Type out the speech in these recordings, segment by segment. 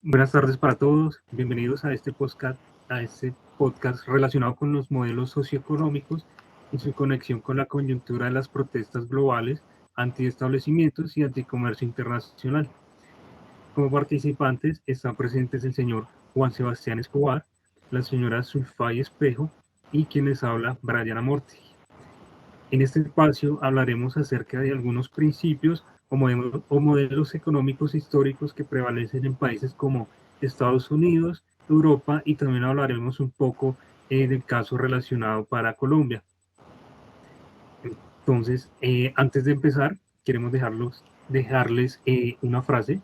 Buenas tardes para todos, bienvenidos a este podcast relacionado con los modelos socioeconómicos y su conexión con la coyuntura de las protestas globales, antiestablecimientos y anticomercio internacional. Como participantes están presentes el señor Juan Sebastián Escobar, la señora Sulfay Espejo y quien les habla, Brian Amorti. En este espacio hablaremos acerca de algunos principios o modelos económicos históricos que prevalecen en países como Estados Unidos, Europa y también hablaremos un poco del caso relacionado para Colombia. Entonces, antes de empezar, queremos dejarles una frase.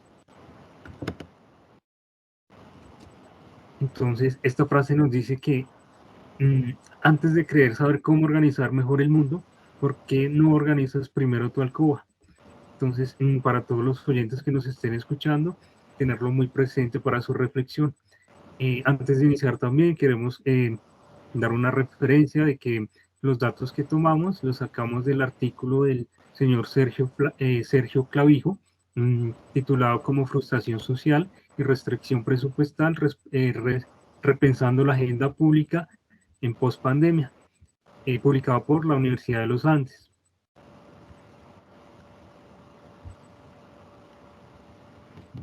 Entonces, esta frase nos dice que mm, antes de creer saber cómo organizar mejor el mundo, ¿por qué no organizas primero tu alcoba? Entonces, para todos los oyentes que nos estén escuchando, tenerlo muy presente para su reflexión. Antes de iniciar también queremos dar una referencia de que los datos que tomamos los sacamos del artículo del señor Sergio Clavijo, titulado como Frustración Social y Restricción Presupuestal, repensando la agenda pública en pospandemia, publicado por la Universidad de los Andes.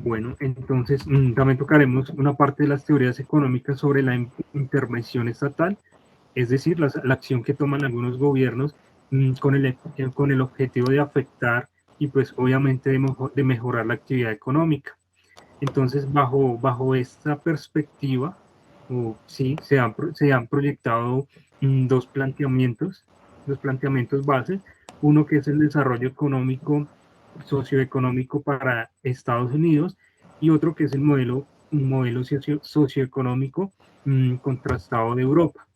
Bueno, entonces también tocaremos una parte de las teorías económicas sobre la intervención estatal, es decir, la acción que toman algunos gobiernos con el objetivo de afectar y pues obviamente de mejorar la actividad económica. Entonces, bajo esta perspectiva, sí, se han proyectado dos planteamientos bases, uno que es el desarrollo económico, socioeconómico para Estados Unidos y otro que es un modelo socioeconómico contrastado de Europa.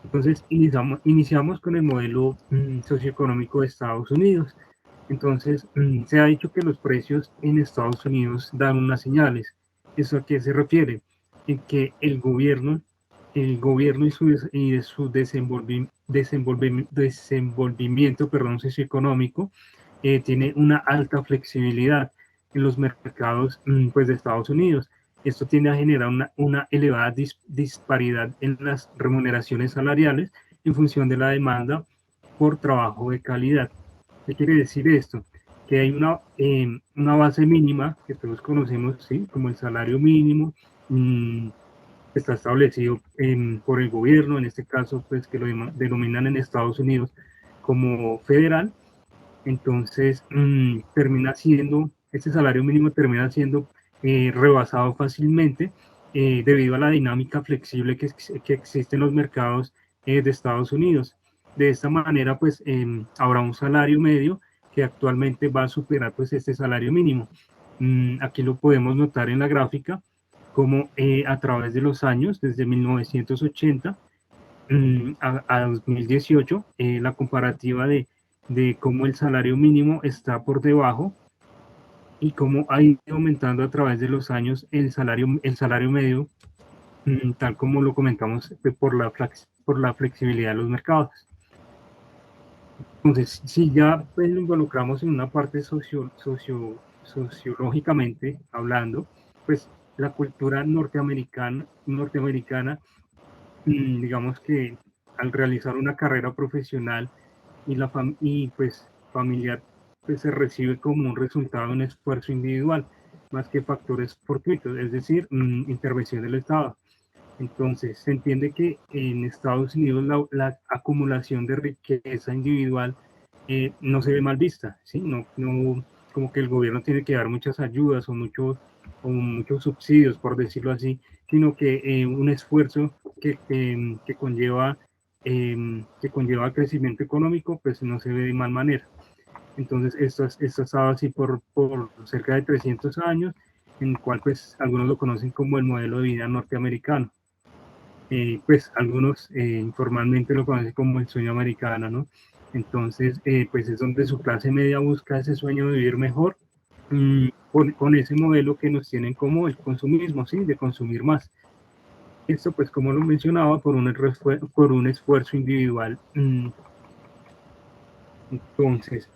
Entonces, iniciamos con el modelo socioeconómico de Estados Unidos. Entonces, se ha dicho que los precios en Estados Unidos dan unas señales. ¿Eso a qué se refiere? En que el gobierno y su desenvolvimiento, perdón, socioeconómico tiene una alta flexibilidad en los mercados pues, de Estados Unidos. Esto tiende a generar una elevada disparidad en las remuneraciones salariales en función de la demanda por trabajo de calidad. ¿Qué quiere decir esto? Que hay una base mínima que todos conocemos, ¿sí? Como el salario mínimo, mmm, que está establecido por el gobierno, en este caso, pues que lo denominan en Estados Unidos como federal. Entonces, este salario mínimo termina siendo rebasado fácilmente debido a la dinámica flexible que existe en los mercados de Estados Unidos. De esta manera, pues, habrá un salario medio que actualmente va a superar pues este salario mínimo. Aquí lo podemos notar en la gráfica, como a través de los años, desde 1980 a 2018, la comparativa de cómo el salario mínimo está por debajo y cómo ha ido aumentando a través de los años el salario medio, tal como lo comentamos por la flexibilidad de los mercados. Entonces, si ya pues, lo involucramos en una parte sociológicamente hablando, pues la cultura norteamericana, digamos que al realizar una carrera profesional y pues familiar, pues se recibe como un resultado de un esfuerzo individual, más que factores fortuitos, es decir, intervención del Estado. Entonces, se entiende que en Estados Unidos la acumulación de riqueza individual no se ve mal vista, ¿sí? No, como que el gobierno tiene que dar muchas ayudas o muchos subsidios, por decirlo así, sino que un esfuerzo que conlleva crecimiento económico, pues no se ve de mal manera. Entonces, esto ha estado así por cerca de 300 años, en el cual pues algunos lo conocen como el modelo de vida norteamericano. Pues algunos informalmente lo conocen como el sueño americano, ¿no? Entonces, pues es donde su clase media busca ese sueño de vivir mejor, con ese modelo que nos tienen como el consumismo, ¿sí? De consumir más. Esto, pues, como lo mencionaba, por un esfuerzo individual. Entonces,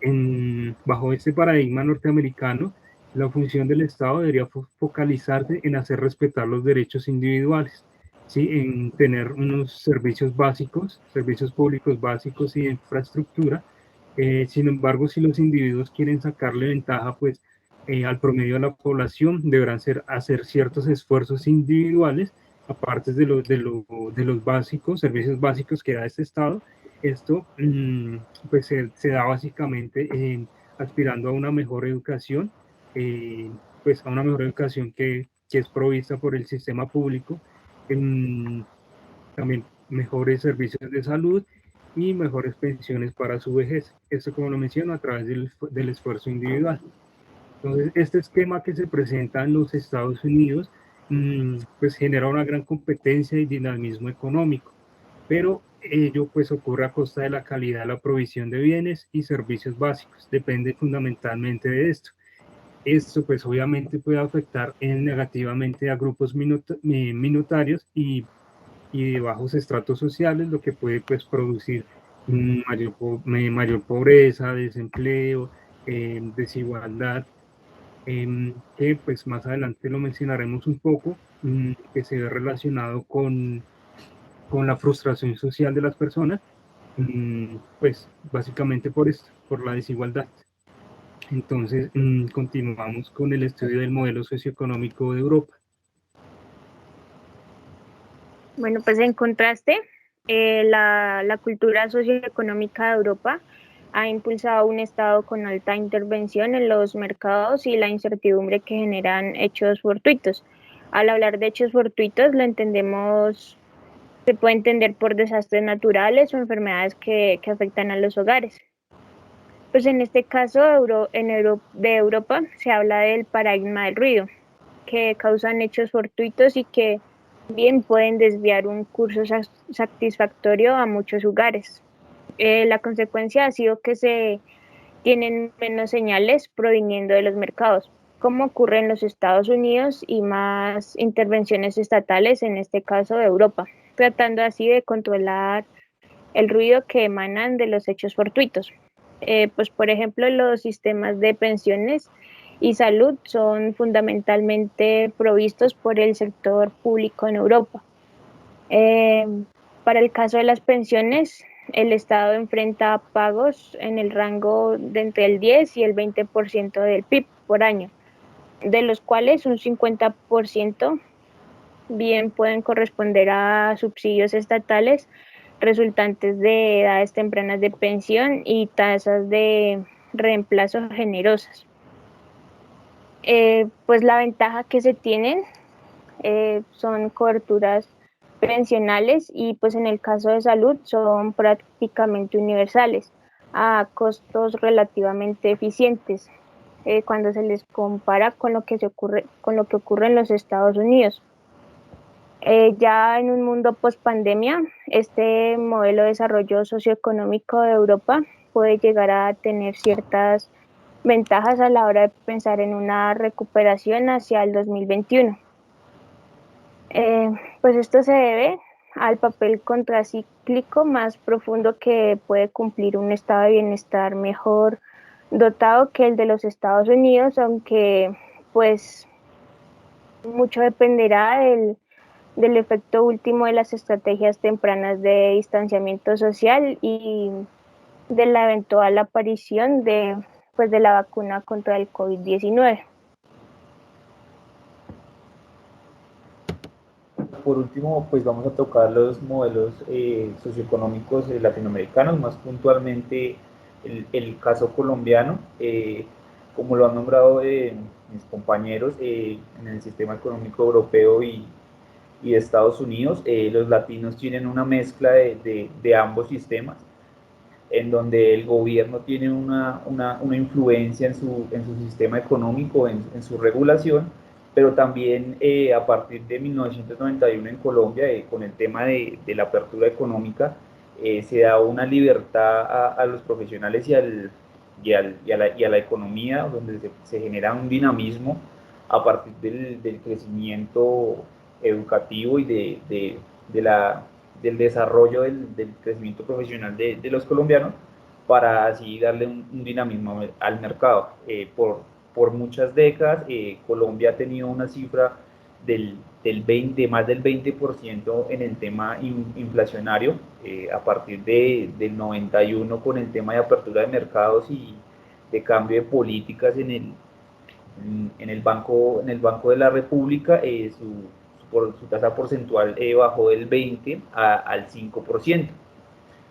bajo este paradigma norteamericano, La función del Estado debería focalizarse en hacer respetar los derechos individuales, ¿sí? En tener unos servicios básicos, servicios públicos básicos y de infraestructura. Sin embargo, si los individuos quieren sacarle ventaja, pues al promedio de la población deberán hacer ciertos esfuerzos individuales, aparte de los básicos, servicios básicos que da este Estado. Esto pues se da básicamente aspirando a una mejor educación, pues a una mejor educación que es provista por el sistema público, en, también mejores servicios de salud y mejores pensiones para su vejez. Esto, como lo menciono, a través del esfuerzo individual. Entonces, este esquema que se presenta en los Estados Unidos, pues genera una gran competencia y dinamismo económico, pero ello pues ocurre a costa de la calidad de la provisión de bienes y servicios básicos. Depende fundamentalmente de esto. Esto pues obviamente puede afectar negativamente a grupos minutarios y de bajos estratos sociales, lo que puede pues producir mayor pobreza, desempleo, desigualdad, que pues más adelante lo mencionaremos un poco, que se ve relacionado con la frustración social de las personas, pues básicamente por esto, por la desigualdad. Entonces, continuamos con el estudio del modelo socioeconómico de Europa. Bueno, pues en contraste, la cultura socioeconómica de Europa ha impulsado un Estado con alta intervención en los mercados y la incertidumbre que generan hechos fortuitos. Al hablar de hechos fortuitos, lo entendemos, se puede entender por desastres naturales o enfermedades que afectan a los hogares. Pues en este caso de Europa se habla del paradigma del ruido, que causan hechos fortuitos y que bien pueden desviar un curso satisfactorio a muchos hogares. La consecuencia ha sido que se tienen menos señales proviniendo de los mercados, como ocurre en los Estados Unidos, y más intervenciones estatales, en este caso de Europa, tratando así de controlar el ruido que emanan de los hechos fortuitos. Pues por ejemplo, los sistemas de pensiones y salud son fundamentalmente provistos por el sector público en Europa. Eh, para el caso de las pensiones, el Estado enfrenta pagos en el rango de entre el 10 y el 20% del PIB por año, de los cuales un 50% bien pueden corresponder a subsidios estatales resultantes de edades tempranas de pensión y tasas de reemplazo generosas. Pues la ventaja que se tienen son coberturas pensionales y pues en el caso de salud son prácticamente universales a costos relativamente eficientes cuando se les compara con con lo que ocurre en los Estados Unidos. Ya en un mundo post pandemia, este modelo de desarrollo socioeconómico de Europa puede llegar a tener ciertas ventajas a la hora de pensar en una recuperación hacia el 2021. Eh, pues esto se debe al papel contracíclico más profundo que puede cumplir un estado de bienestar mejor dotado que el de los Estados Unidos, aunque pues mucho dependerá del efecto último de las estrategias tempranas de distanciamiento social y de la eventual aparición pues, de la vacuna contra el COVID-19. Por último, pues vamos a tocar los modelos socioeconómicos latinoamericanos, más puntualmente el caso colombiano. Como lo han nombrado mis compañeros, en el sistema económico europeo y de Estados Unidos, los latinos tienen una mezcla de ambos sistemas, en donde el gobierno tiene una influencia en su sistema económico, en su regulación, pero también a partir de 1991 en Colombia, con el tema de la apertura económica, se da una libertad a los profesionales y a la economía, donde se genera un dinamismo a partir del crecimiento educativo y del desarrollo del crecimiento profesional de los colombianos, para así darle un dinamismo al mercado. por muchas décadas Colombia ha tenido una cifra de más del 20% en el tema inflacionario, a partir del 91 con el tema de apertura de mercados y de cambio de políticas en el Banco de la República, su tasa porcentual bajó del 20 al 5%,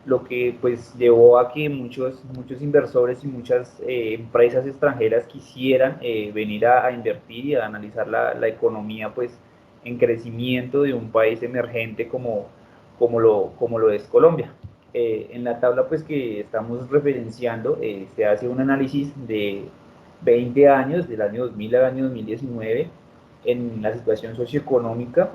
lo que pues llevó a que muchos inversores y muchas empresas extranjeras quisieran venir a invertir y a analizar la economía pues en crecimiento de un país emergente como lo es Colombia. En la tabla pues que estamos referenciando se hace un análisis de 20 años, del año 2000 al año 2019, en la situación socioeconómica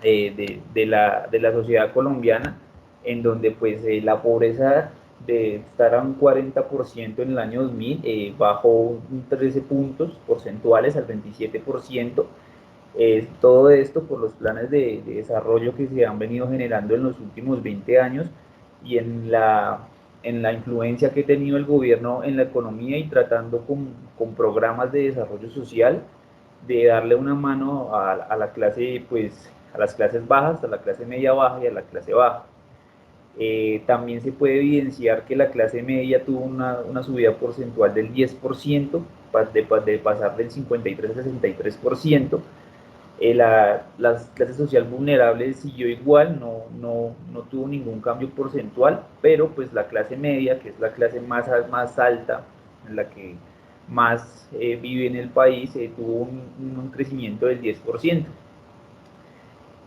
de la sociedad colombiana, en donde pues la pobreza de estar a un 40% en el año 2000 bajó un 13 puntos porcentuales al 27%. Todo esto por los planes de desarrollo que se han venido generando en los últimos 20 años y en la influencia que ha tenido el gobierno en la economía y tratando con programas de desarrollo social de darle una mano a la clase, pues a las clases bajas, a la clase media baja y a la clase baja. También se puede evidenciar que la clase media tuvo una subida porcentual del 10%, de pasar del 53 al 63%. Las clases sociales vulnerables siguió igual, no tuvo ningún cambio porcentual, pero pues la clase media, que es la clase más alta, en la que más vive en el país, tuvo un crecimiento del 10%.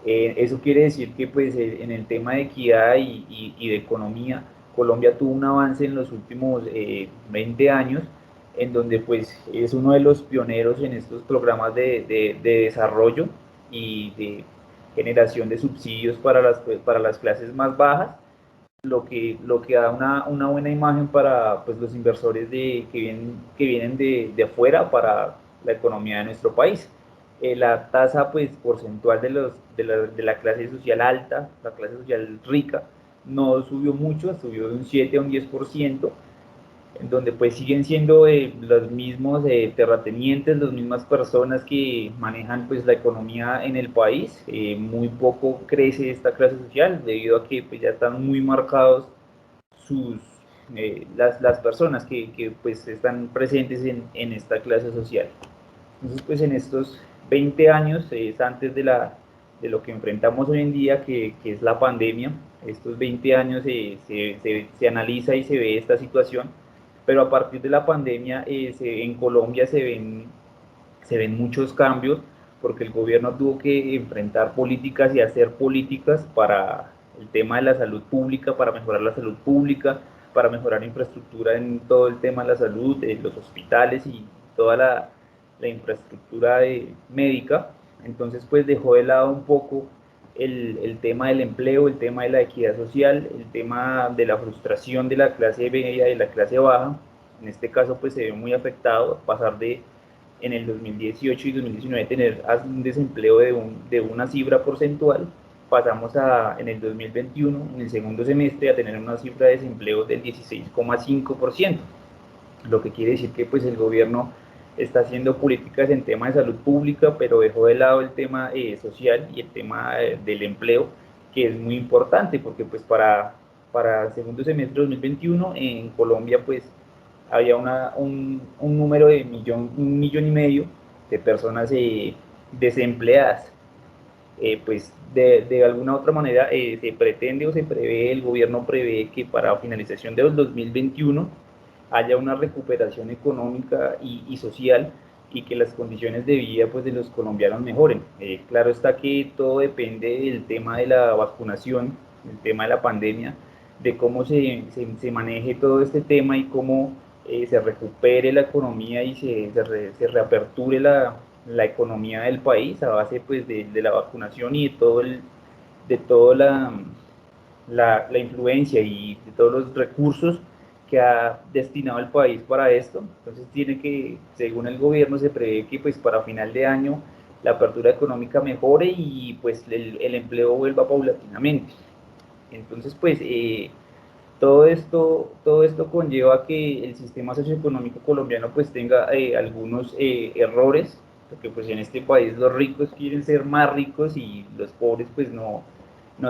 Eso quiere decir que pues en el tema de equidad y de economía, Colombia tuvo un avance en los últimos 20 años, en donde pues es uno de los pioneros en estos programas de desarrollo y de generación de subsidios para las clases más bajas, lo que da una buena imagen para pues, los inversores que vienen de afuera para la economía de nuestro país. La tasa pues, porcentual de la clase social alta, la clase social rica, no subió mucho, subió de un 7 a un 10%, en donde pues siguen siendo los mismos terratenientes, las mismas personas que manejan pues la economía en el país. Muy poco crece esta clase social debido a que pues ya están muy marcados sus, las personas que pues están presentes en esta clase social. Entonces pues en estos 20 años, es antes de lo que enfrentamos hoy en día, que es la pandemia, estos 20 años se analiza y se ve esta situación, pero a partir de la pandemia en Colombia se ven muchos cambios porque el gobierno tuvo que enfrentar políticas y hacer políticas para el tema de la salud pública, para mejorar la salud pública, para mejorar infraestructura en todo el tema de la salud, los hospitales y toda la infraestructura médica. Entonces pues dejó de lado un poco el tema del empleo, el tema de la equidad social, el tema de la frustración de la clase media y de la clase baja. En este caso pues se ve muy afectado pasar en el 2018 y 2019 tener un desempleo de una cifra porcentual, pasamos en el 2021, en el segundo semestre, a tener una cifra de desempleo del 16,5%, lo que quiere decir que pues el gobierno está haciendo políticas en tema de salud pública, pero dejó de lado el tema social y el tema del empleo, que es muy importante, porque pues para el segundo semestre de 2021 en Colombia pues había un número de un millón y medio de personas desempleadas. Pues de alguna otra manera se pretende o se prevé, el gobierno prevé que para finalización del 2021 haya una recuperación económica y social y que las condiciones de vida pues, de los colombianos mejoren. Claro está que todo depende del tema de la vacunación, del tema de la pandemia, de cómo se maneje todo este tema y cómo se recupere la economía y se reaperture la economía del país a base pues, de la vacunación y de toda la influencia y de todos los recursos que ha destinado el país para esto. Entonces tiene que, según el gobierno, se prevé que pues para final de año la apertura económica mejore y pues el empleo vuelva paulatinamente. Entonces pues todo esto conlleva que el sistema socioeconómico colombiano pues tenga algunos errores, porque pues en este país los ricos quieren ser más ricos y los pobres pues no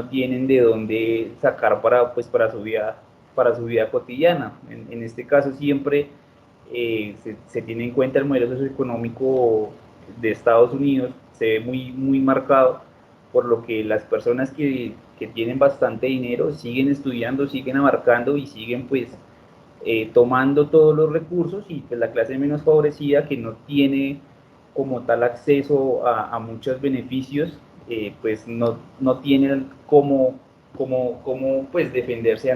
tienen de dónde sacar pues, para su vida cotidiana. En este caso siempre se tiene en cuenta el modelo socioeconómico de Estados Unidos, se ve muy marcado, por lo que las personas que tienen bastante dinero siguen estudiando, siguen abarcando y siguen pues tomando todos los recursos, y pues la clase menos favorecida que no tiene como tal acceso a muchos beneficios, pues no tiene cómo pues defenderse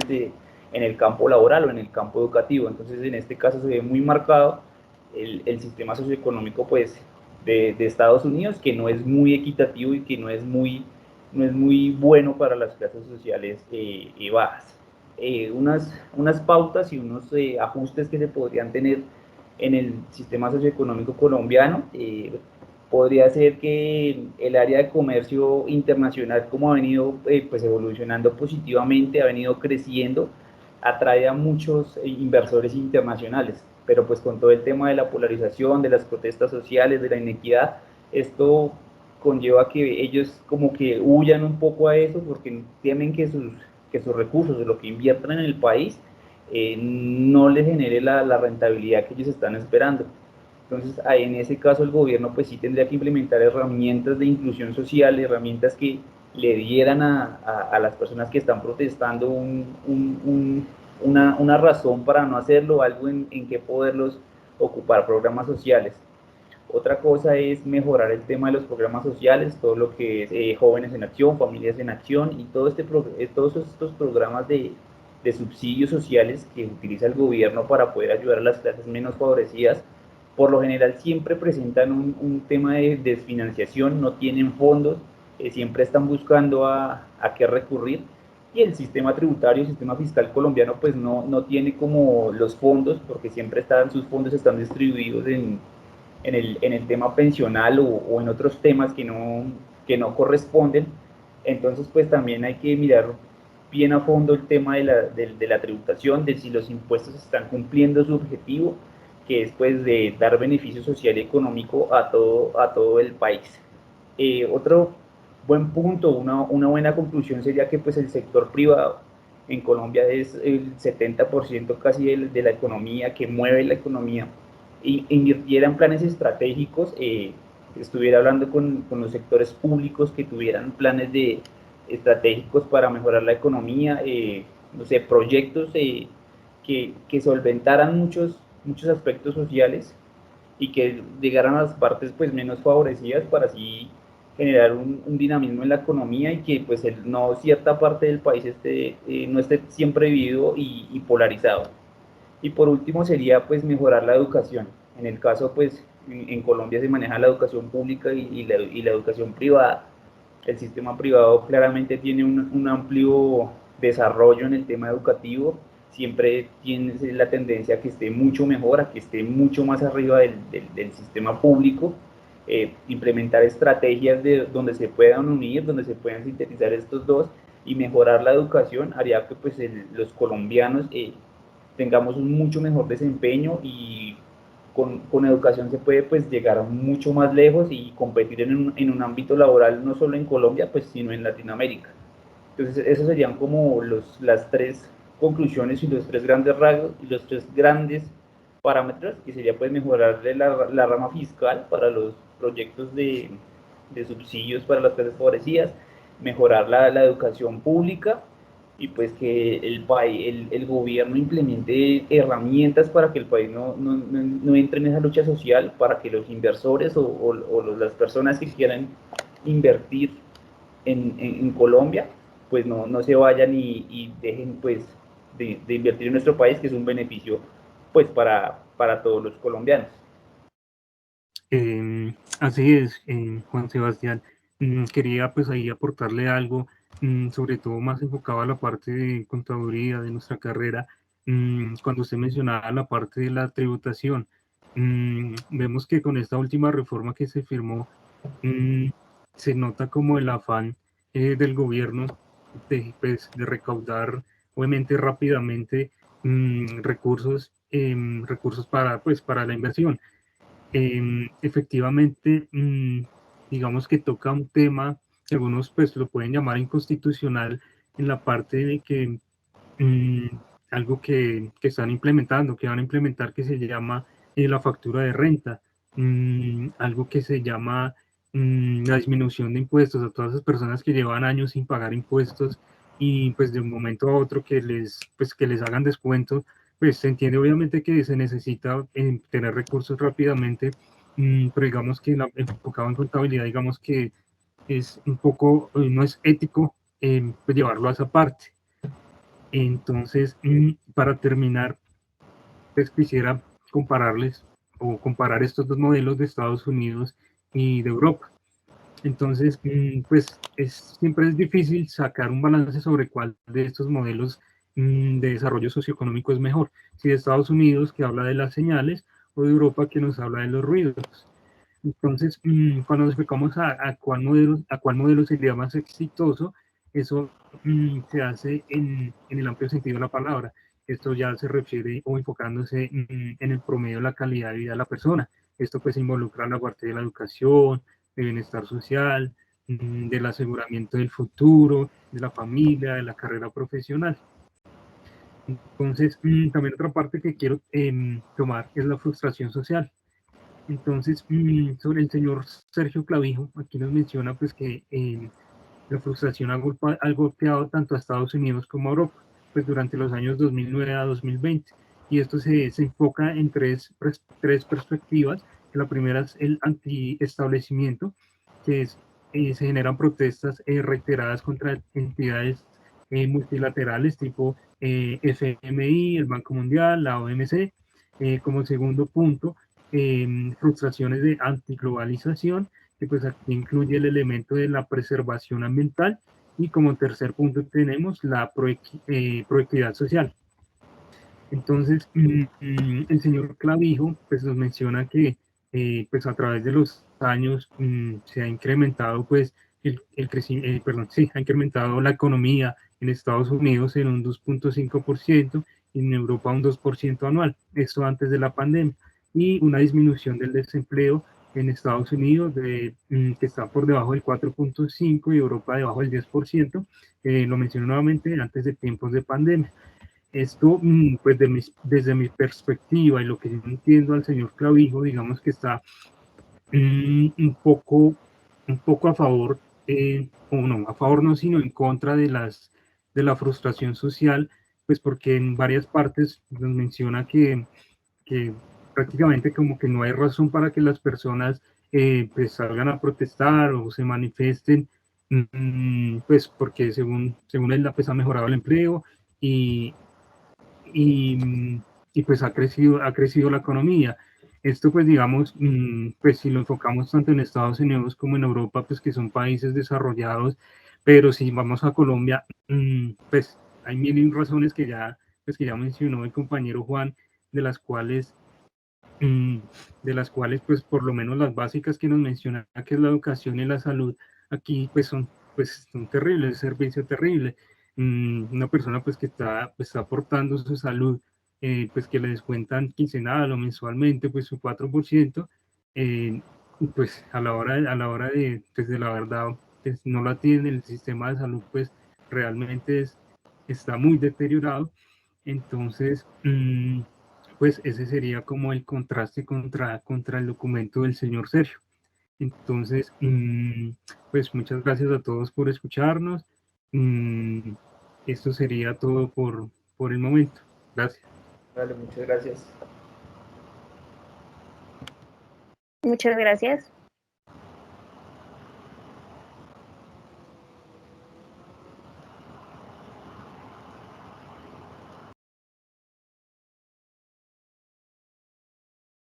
en el campo laboral o en el campo educativo. Entonces en este caso se ve muy marcado el sistema socioeconómico pues de Estados Unidos, que no es muy equitativo y que no es muy bueno para las clases sociales bajas. Unas pautas y unos ajustes que se podrían tener en el sistema socioeconómico colombiano. Podría ser que el área de comercio internacional, como ha venido pues evolucionando positivamente, ha venido creciendo, atrae a muchos inversores internacionales, pero pues con todo el tema de la polarización, de las protestas sociales, de la inequidad, esto conlleva que ellos como que huyan un poco a eso, porque temen que sus recursos, de lo que inviertan en el país, no les genere la rentabilidad que ellos están esperando. Entonces, en ese caso, el gobierno pues sí tendría que implementar herramientas de inclusión social, herramientas que le dieran a las personas que están protestando una razón para no hacerlo, algo en que poderlos ocupar, programas sociales. Otra cosa es mejorar el tema de los programas sociales, todo lo que es jóvenes en acción, familias en acción, y todos estos programas de subsidios sociales que utiliza el gobierno para poder ayudar a las clases menos favorecidas. Por lo general siempre presentan un tema de desfinanciación, no tienen fondos, siempre están buscando a qué recurrir, y el sistema tributario, el sistema fiscal colombiano pues no tiene como los fondos, porque siempre sus fondos están distribuidos en el tema pensional o en otros temas que no corresponden. Entonces, pues también hay que mirar bien a fondo el tema de la tributación, de si los impuestos están cumpliendo su objetivo, que es pues de dar beneficio social y económico a todo el país. Otro buen punto, una buena conclusión sería que pues el sector privado en Colombia es el 70% casi de la economía, que mueve la economía, y invirtiera en planes estratégicos, estuviera hablando con los sectores públicos que tuvieran planes estratégicos para mejorar la economía, no sé, proyectos que solventaran muchos aspectos sociales y que llegaran a las partes pues menos favorecidas, para así generar un dinamismo en la economía, y que pues no cierta parte del país no esté siempre dividido y polarizado. Y por último sería pues mejorar la educación. En el caso pues en Colombia se maneja la educación pública y la educación privada. El sistema privado claramente tiene un amplio desarrollo en el tema educativo, siempre tiene la tendencia a que esté mucho mejor, a que esté mucho más arriba del sistema público. Implementar estrategias donde se puedan unir, donde se puedan sintetizar estos dos y mejorar la educación, haría que pues los colombianos tengamos un mucho mejor desempeño, y con educación se puede pues llegar mucho más lejos y competir en un ámbito laboral no solo en Colombia, pues sino en Latinoamérica. Entonces esos serían como las tres conclusiones y los tres grandes rasgos y los tres grandes parámetros, que sería pues mejorar la rama fiscal para los proyectos de subsidios para las clases favorecidas, mejorar la educación pública, y pues que el gobierno implemente herramientas para que el país no entre en esa lucha social, para que los inversores las personas que quieran invertir en Colombia pues no se vayan y dejen pues de invertir en nuestro país, que es un beneficio pues para todos los colombianos. Así es, Juan Sebastián. Quería pues ahí aportarle algo, sobre todo más enfocado a la parte de contaduría de nuestra carrera. Cuando usted mencionaba la parte de la tributación, vemos que con esta última reforma que se firmó, mm, se nota como el afán del gobierno pues, de recaudar obviamente rápidamente recursos para la inversión. Efectivamente, digamos que toca un tema que algunos pues lo pueden llamar inconstitucional en la parte de que mm, algo que están implementando, que van a implementar, que se llama la factura de renta, algo que se llama la disminución de impuestos a todas esas personas que llevan años sin pagar impuestos y pues de un momento a otro que les hagan descuentos, pues se entiende obviamente que se necesita tener recursos rápidamente, pero digamos que enfocado en contabilidad, digamos que es un poco, no es ético pues llevarlo a esa parte. Entonces, para terminar, pues quisiera compararles o comparar estos dos modelos de Estados Unidos y de Europa. Entonces, pues siempre es difícil sacar un balance sobre cuál de estos modelos de desarrollo socioeconómico es mejor. Si de Estados Unidos, que habla de las señales, o de Europa, que nos habla de los ruidos. Entonces, cuando nos enfocamos a cuál modelo sería más exitoso, eso se hace en el amplio sentido de la palabra. Esto ya se refiere o enfocándose en el promedio de la calidad de vida de la persona. Esto pues involucra la parte de la educación, del bienestar social, del aseguramiento del futuro, de la familia, de la carrera profesional. Entonces, también otra parte que quiero tomar es la frustración social. Entonces, sobre el señor Sergio Clavijo, aquí nos menciona pues que la frustración ha golpeado tanto a Estados Unidos como a Europa, pues durante los años 2009 a 2020. Y esto se enfoca en tres perspectivas. La primera es el antiestablecimiento, que es, se generan protestas reiteradas contra entidades multilaterales tipo FMI, el Banco Mundial, la OMC. Como segundo punto, frustraciones de antiglobalización, que pues aquí incluye el elemento de la preservación ambiental, y como tercer punto tenemos la proequidad social. Entonces, el señor Clavijo pues nos menciona que pues a través de los años se ha incrementado pues el crecimiento, perdón, sí, ha incrementado la economía en Estados Unidos en un 2.5% y en Europa un 2% anual, esto antes de la pandemia, y una disminución del desempleo en Estados Unidos que está por debajo del 4.5 y Europa debajo del 10%, lo menciono nuevamente, antes de tiempos de pandemia. Esto, pues desde mi perspectiva y lo que yo entiendo al señor Clavijo, digamos que está un poco a favor, o no, a favor no, sino en contra de la frustración social, pues porque en varias partes nos menciona que prácticamente como que no hay razón para que las personas pues salgan a protestar o se manifiesten, pues porque según él pues ha mejorado el empleo y, y, y pues ha crecido la economía. Esto pues digamos, pues si lo enfocamos tanto en Estados Unidos como en Europa, pues que son países desarrollados, pero si vamos a Colombia, pues hay mil razones pues, que ya mencionó el compañero Juan, de las cuales mm, pues por lo menos las básicas que nos menciona, que es la educación y la salud, aquí pues son terribles, es servicio terrible. Una persona pues que está aportando su salud, pues que le descuentan quincenal o mensualmente pues su 4%, eh, pues a la hora pues, de la verdad, pues, no la tiene el sistema de salud, pues realmente está muy deteriorado. Entonces, pues ese sería como el contraste contra el documento del señor Sergio. Entonces, pues muchas gracias a todos por escucharnos. Mm, Esto sería todo por el momento. Gracias. Vale, muchas gracias. Muchas gracias.